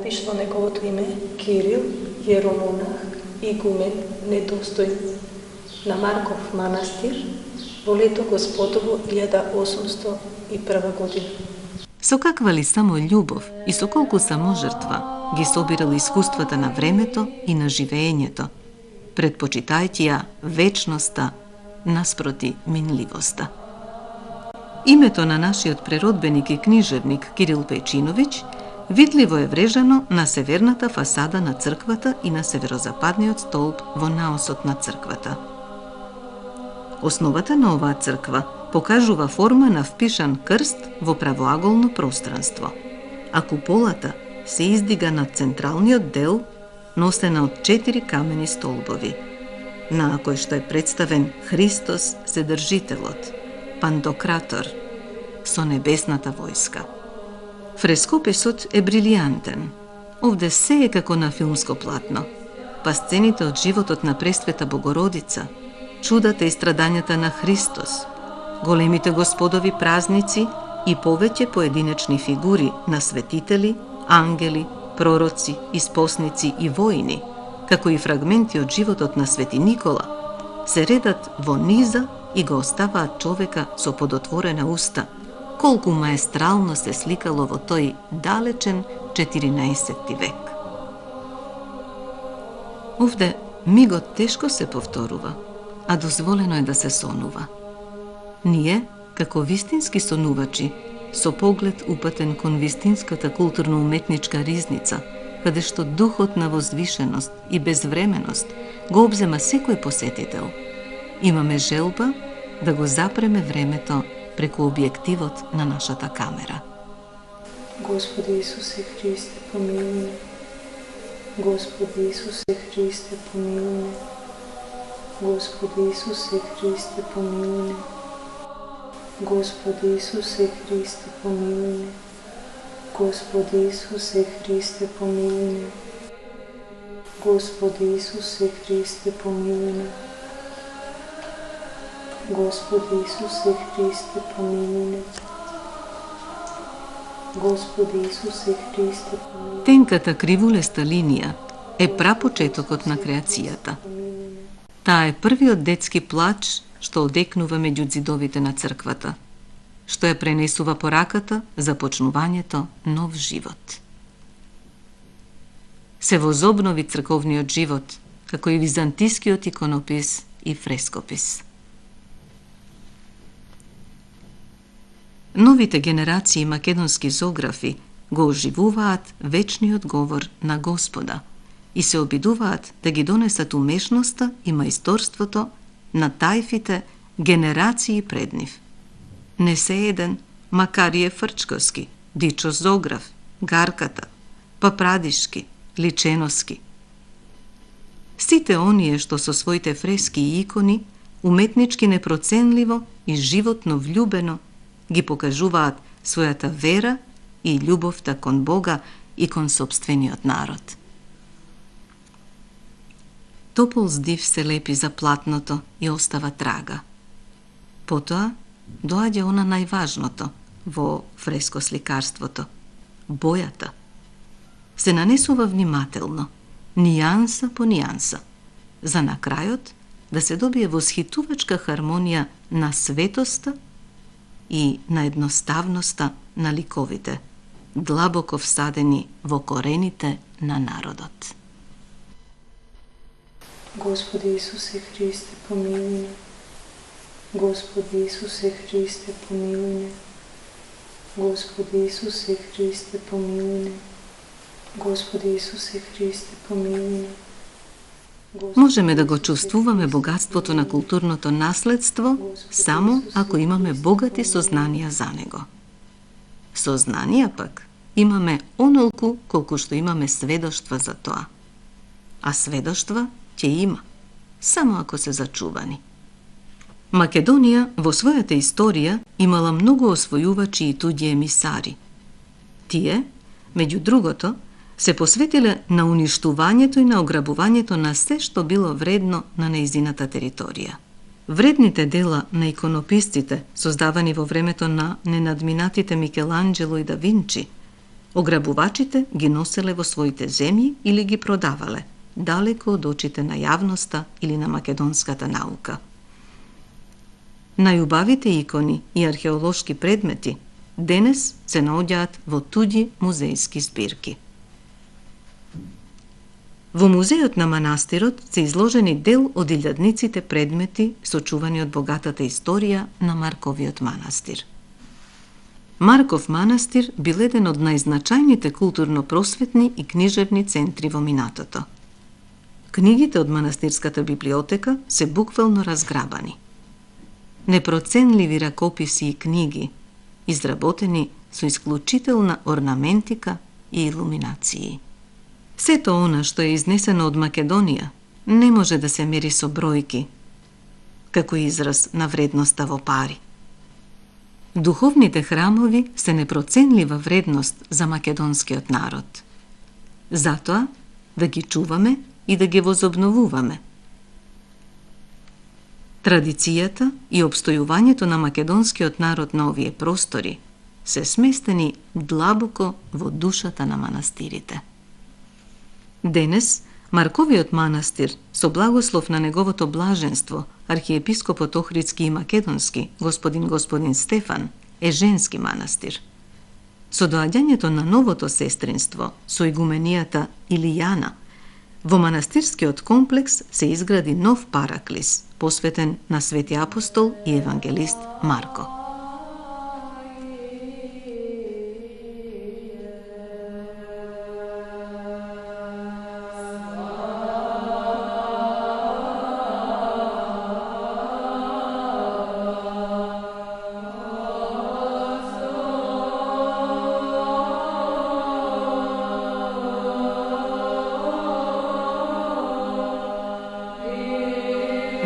напиш во неговото име Кирил, јеромонах, игумен, недостојн на Марков манастир во лето Господово 1801 година. Со каква ли само љубов и со колку само жртва ги собирал искуствата на времето и на живеењето, предпочитајќи ја вечноста наспроти минливоста. Името на нашиот преродбеник и книжевник Кирил Печиновиќ видливо е врежано на северната фасада на црквата и на северозападниот столб во наосот на црквата. Основата на оваа црква покажува форма на впишан крст во правоаголно пространство, а куполата се издига над централниот дел, носена од 4 камени столбови, на кој што е представен Христос Седржителот, Пантократор, со небесната војска. Фрескописот е брилијантен. Овде се е како на филмско платно, па сцените од животот на Пресвета Богородица, чудата и страдањата на Христос, големите Господови празници и повеќе поединечни фигури на светители, ангели, пророци, испосници и воини, како и фрагменти од животот на Свети Никола, се редат во низа и го оставаат човека со подотворена уста, колку маестрално се сликало во тој далечен 14 век. Овде мигот тешко се повторува, а дозволено е да се сонува. Ние, како вистински сонувачи, со поглед упатен кон вистинската културно-уметничка ризница, каде што духот на возвишеност и безвременост го обзема секој посетител, имаме желба да го запреме времето преку објективот на нашата камера. Господи Исусе Христе, помилуј ме. Господи Исусе Христе, помилуј ме. Господи Исусе Христе, помилуј ме. Господи Исусе Христе, помилуј ме. Господи Исусе Христе, помилуј ме. Господи Исусе Христе, помилуј ме. Господи Исусе Христе, помилуј ме. Господи Исусе Христе, помилуј ме. Тенката кривулеста линија е прапочетокот на креацијата. Таа е првиот детски плач што одекнува меѓу ѕидовите на црквата, што ја пренесува пораката за почнувањето нов живот. Се возобнови црковниот живот, како и византискиот иконопис и фрескопис. Новите генерации македонски зографи го оживуваат вечниот говор на Господа и се обидуваат да ги донесат умешноста и мајсторството на тајфите генерации пред нив. Не се еден, макар и е фрчковски, Дичо Зограф, Гарката, Папрадишки, Личеноски. Сите оние што со своите фрески и икони, уметнички непроценливо и животно влюбено, ги покажуваат својата вера и љубовта кон Бога и кон сопствениот народ. Топол здив се лепи за платното и остава трага. Потоа доаѓа она најважното во фрескосликарството – бојата. Се нанесува внимателно, нијанса по нијанса, за на крајот да се добие восхитувачка хармонија на светоста и на едноставноста на ликовите, длабоко всадени во корените на народот. Господи Исусе Христе, помилуј ме. Господи Исусе Христе, помилуј ме. Господи Исусе Христе, помилуј ме. Господи Исусе Христе, помилуј ме. Можеме да го чувствуваме богатството на културното наследство само ако имаме богати сознанија за него. Сознанија пак имаме онолку колку што имаме сведоштва за тоа. А сведоштва ќе има, само ако се зачувани. Македонија во својата историја имала многу освојувачи и туѓи емисари. Тие, меѓу другото, се посветиле на уништувањето и на ограбувањето на се што било вредно на нејзината територија. Вредните дела на иконописците, создавани во времето на ненадминатите Микеланџело и Да Винчи, Ограбувачите ги носеле во своите земји или ги продавале, далеко од очите на јавноста или на македонската наука. Најубавите икони и археолошки предмети денес се наоѓаат во туѓи музејски збирки. Во музејот на манастирот се изложени дел од илјадниците предмети сочувани од богатата историја на Марковиот манастир. Марков манастир бил еден од најзначајните културно-просветни и книжевни центри во минатото. Книгите од манастирската библиотека се буквално разграбани. Непроценливи ракописи и книги, изработени со исклучителна орнаментика и илуминации. Сето она што е изнесено од Македонија не може да се мери со бројки, како израз на вредноста во пари. Духовните храмови се непроценлива вредност за македонскиот народ. Затоа да ги чуваме и да ги возобновуваме. Традицијата и обстојувањето на македонскиот народ на овие простори се сместени длабоко во душата на манастирите. Денес, Марковиот манастир, со благослов на неговото блаженство, архиепископот Охридски и Македонски, господин Стефан, е женски манастир. Со доаѓањето на новото сестринство, со игуменијата Илијана, во манастирскиот комплекс се изгради нов параклис, посветен на свети апостол и евангелист Марко.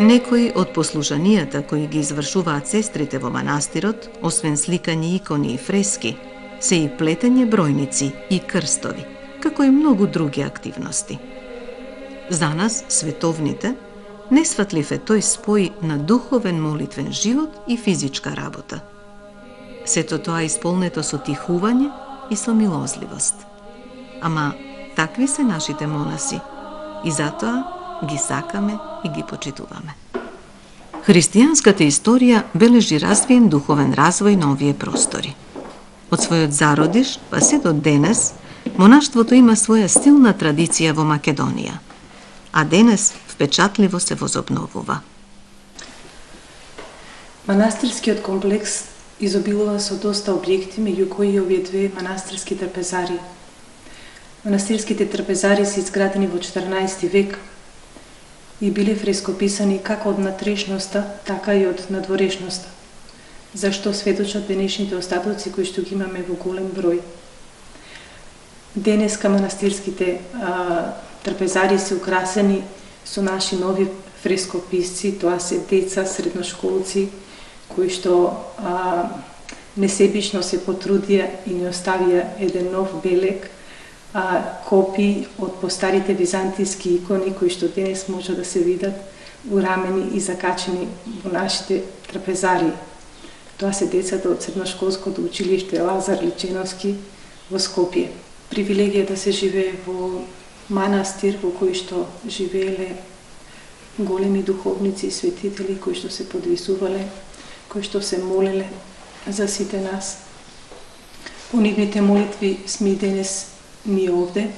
Некои од послужанијата кои ги извршуваат сестрите во манастирот, освен сликање икони и фрески, се и плетење бројници и крстови, како и многу други активности. За нас, световните, несфатлив е тој спој на духовен молитвен живот и физичка работа. Сето тоа исполнето со тихување и со милозливост. Ама такви се нашите монаси и затоа ги сакаме и ги почитуваме. Христијанската историја бележи развиен духовен развој на овие простори. Од својот зародиш, па се до денес, монаштвото има своја силна традиција во Македонија, а денес впечатливо се возобновува. Манастирскиот комплекс изобилува со доста објекти, меѓу кои овие две манастирски трпезари. Манастирските трпезари се изградени во 14 век и биле фрескописани како од натрешноста, така и од надворешноста, за што сведочат денешните остатоци кои што ги имаме во голем број. Денеска манастирските трпезари се украсени со наши нови фрескописци, тоа се деца, средношколци, кои што несебично се потрудија и не оставија еден нов белег, копии од постарите византијски икони кои што денес може да се видат урамени и закачени во нашите трапезари. Тоа се децата од средношколското училиште Лазар Личеновски во Скопје. Привилегија да се живее во манастир во кој што живееле големи духовници и светители кои што се подвизувале, кои што се молеле за сите нас. По нивните молитви сме и денес ние овде.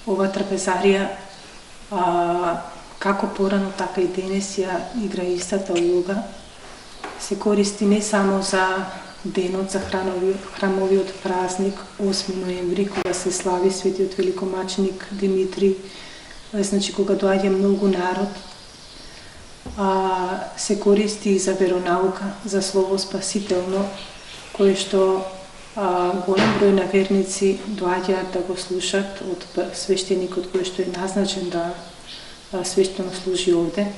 Ова трапезарија, како порано, така и денес ја игра истата улога. Се користи не само за денот, за храмовиот празник, 8 ноември, кога се слави светиот великомаченик Димитри, значи кога доаѓа многу народ. Се користи и за веронаука, за слово спасително, кое што голем број на верници доаѓаат да го слушат од свештеникот кој што е назначен да свештено служи овде.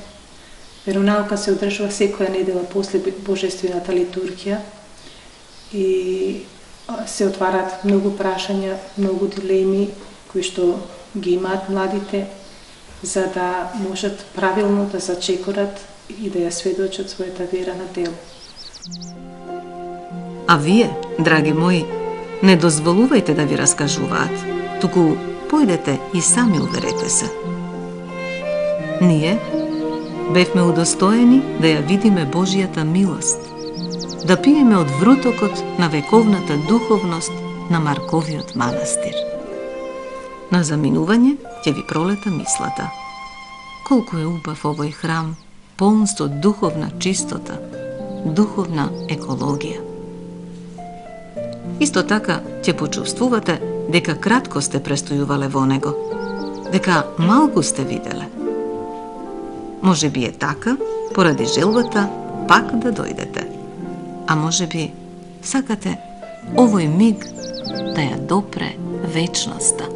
Веронаука се одржува секоја недела после божествената литургија и се отварат многу прашања, многу дилеми кои што ги имаат младите за да можат правилно да зачекорат и да ја сведочат својата вера на дело. А вие, драги мои, Не дозволувајте да ви раскажуваат, туку појдете и сами уверете се. Ние бевме удостоени да ја видиме Божијата милост, да пиеме од врутокот на вековната духовност на Марковиот манастир. На заминување ќе ви пролета мислата. Колку е убав овој храм, полн со духовна чистота, духовна екологија. Исто така ќе почувствувате дека кратко сте престојувале во него, дека малку сте виделе. Може би е така, поради желбата пак да дојдете. А може би сакате овој миг да ја допре вечноста.